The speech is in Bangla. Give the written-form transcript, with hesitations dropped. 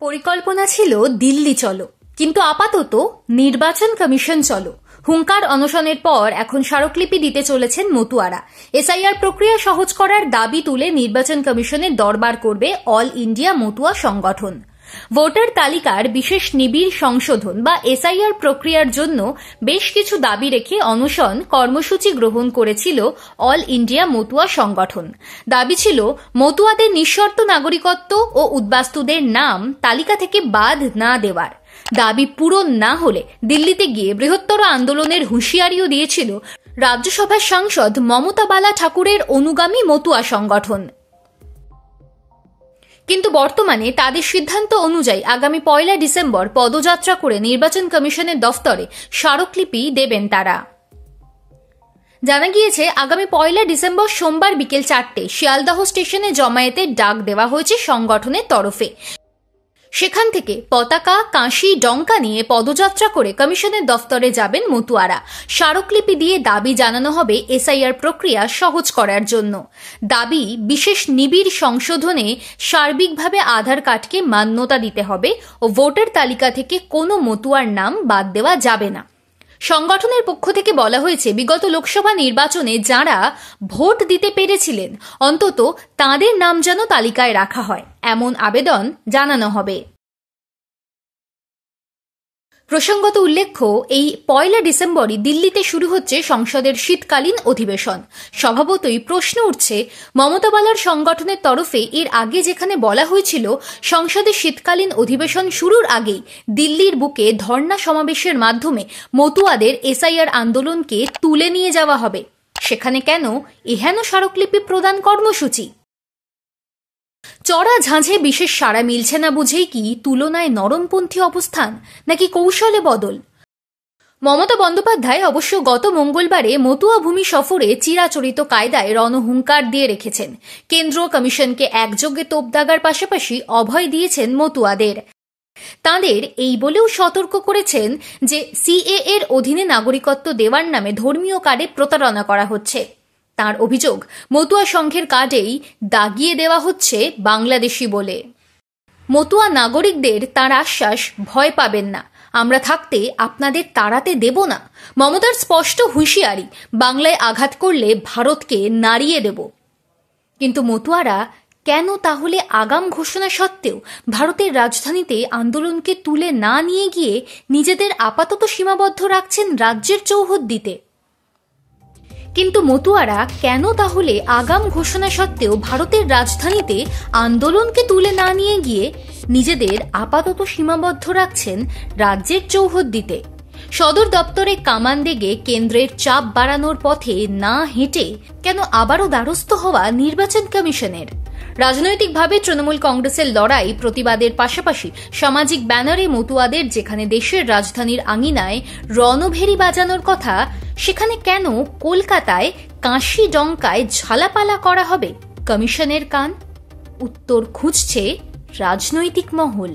পরিকল্পনা ছিল দিল্লি চলো, কিন্তু আপাতত নির্বাচন কমিশন চলো। হুঙ্কার অনশনের পর এখন স্মারকলিপি দিতে চলেছেন মতুয়ারা। এসআইআর প্রক্রিয়া সহজ করার দাবি তুলে নির্বাচন কমিশনের দরবার করবে অল ইন্ডিয়া মতুয়া সংগঠন। ভোটার তালিকার বিশেষ নিবিড় সংশোধন বা এসআইআর প্রক্রিয়ার জন্য বেশ কিছু দাবি রেখে অনশন কর্মসূচি গ্রহণ করেছিল অল ইন্ডিয়া মতুয়া সংগঠন। দাবি ছিল মতুয়াদের নিঃশর্ত নাগরিকত্ব ও উদ্বাস্তুদের নাম তালিকা থেকে বাদ না দেওয়ার। দাবি পূরণ না হলে দিল্লিতে গিয়ে বৃহত্তর আন্দোলনের হুঁশিয়ারিও দিয়েছিল রাজ্যসভার সাংসদ মমতা বালা ঠাকুরের অনুগামী মতুয়া সংগঠন। কিন্তু বর্তমানে তাদের সিদ্ধান্ত অনুযায়ী আগামী 1 ডিসেম্বর পদযাত্রা করে নির্বাচন কমিশনের দফতরে স্মারকলিপি দেবেন তারা। জানা গিয়েছে আগামী 1 ডিসেম্বর সোমবার বিকেল 4টে শিয়ালদহ স্টেশনে জমায়েতের ডাক দেওয়া হয়েছে সংগঠনের তরফে। সেখান থেকে পতাকা, কাঁসি, ডঙ্কা নিয়ে পদযাত্রা করে কমিশনের দফতরে যাবেন মতুয়ারা। স্মারকলিপি দিয়ে দাবি জানানো হবে এসআইআর প্রক্রিয়া সহজ করার জন্য। দাবি বিশেষ নিবিড় সংশোধনে সার্বিকভাবে আধার কার্ডকে মান্যতা দিতে হবে ও ভোটার তালিকা থেকে কোনো মতুয়ার নাম বাদ দেওয়া যাবে না। সংগঠনের পক্ষ থেকে বলা হয়েছে বিগত লোকসভা নির্বাচনে যাঁরা ভোট দিতে পেরেছিলেন অন্তত তাঁদের নাম যেন তালিকায় রাখা হয়, এমন আবেদন জানানো হবে। প্রসঙ্গত উল্লেখ্য, এই 1 ডিসেম্বরই দিল্লিতে শুরু হচ্ছে সংসদের শীতকালীন অধিবেশন। স্বভাবতই প্রশ্ন উঠছে, মমতা বালার সংগঠনের তরফে এর আগে যেখানে বলা হয়েছিল সংসদের শীতকালীন অধিবেশন শুরুর আগেই দিল্লির বুকে ধর্ণা সমাবেশের মাধ্যমে মতুয়াদের এসআইআর আন্দোলনকে তুলে নিয়ে যাওয়া হবে, সেখানে কেন এহেন স্মারকলিপি প্রদান কর্মসূচি? চড়া ঝাঁঝে বিশেষ সাড়া মিলছে না বুঝেই কি তুলনায় নরমপন্থী অবস্থান, নাকি কৌশলে বদল? মমতা বন্দ্যোপাধ্যায় অবশ্য গত মঙ্গলবারে মতুয়া ভূমি সফরে চিরাচরিত কায়দায় রণহুঙ্কার দিয়ে রেখেছেন। কেন্দ্র কমিশনকে একযোগে তোপ দাগার পাশাপাশি অভয় দিয়েছেন মতুয়াদের। তাঁদের এই বলেও সতর্ক করেছেন যে সিএএ এর অধীনে নাগরিকত্ব দেওয়ার নামে ধর্মীয় কার্ডে প্রতারণা করা হচ্ছে। তার অভিযোগ, মতুয়া সংঘের কার্ডেই দাগিয়ে দেওয়া হচ্ছে বাংলাদেশি বলে। মতুয়া নাগরিকদের তার আশ্বাস, ভয় পাবেন না, আমরা থাকতে আপনাদের তাড়াতে দেব না। মমতার স্পষ্ট হুঁশিয়ারি, বাংলায় আঘাত করলে ভারতকে নাড়িয়ে দেব। কিন্তু মতুয়ারা কেন তাহলে আগাম ঘোষণা সত্ত্বেও ভারতের রাজধানীতে আন্দোলনকে তুলে না নিয়ে গিয়ে নিজেদের আপাতত সীমাবদ্ধ রাখছেন রাজ্যের চৌহদ্দিতে? কিন্তু মতুয়ারা কেন তাহলে আগাম ঘোষণা সত্ত্বেও ভারতের রাজধানীতে আন্দোলনকে তুলে না নিয়ে গিয়ে নিজেদের আপাতত সীমাবদ্ধ রাখছেন রাজ্যের চৌহদ্দিতে? সদর দপ্তরে কামান দেগে কেন্দ্রের চাপ বাড়ানোর পথে না হেঁটে কেন আবারও দ্বারস্থ হওয়া নির্বাচন কমিশনের? রাজনৈতিকভাবে তৃণমূল কংগ্রেসের লড়াই প্রতিবাদের পাশাপাশি সামাজিক ব্যানারে মতুয়াদের যেখানে দেশের রাজধানীর আঙিনায় রণভেরি বাজানোর কথা, সেখানে কেন কলকাতায় কাঁসি ডঙ্কায় ঝালাপালা করা হবে কমিশনের কান? উত্তর খুঁজছে রাজনৈতিক মহল।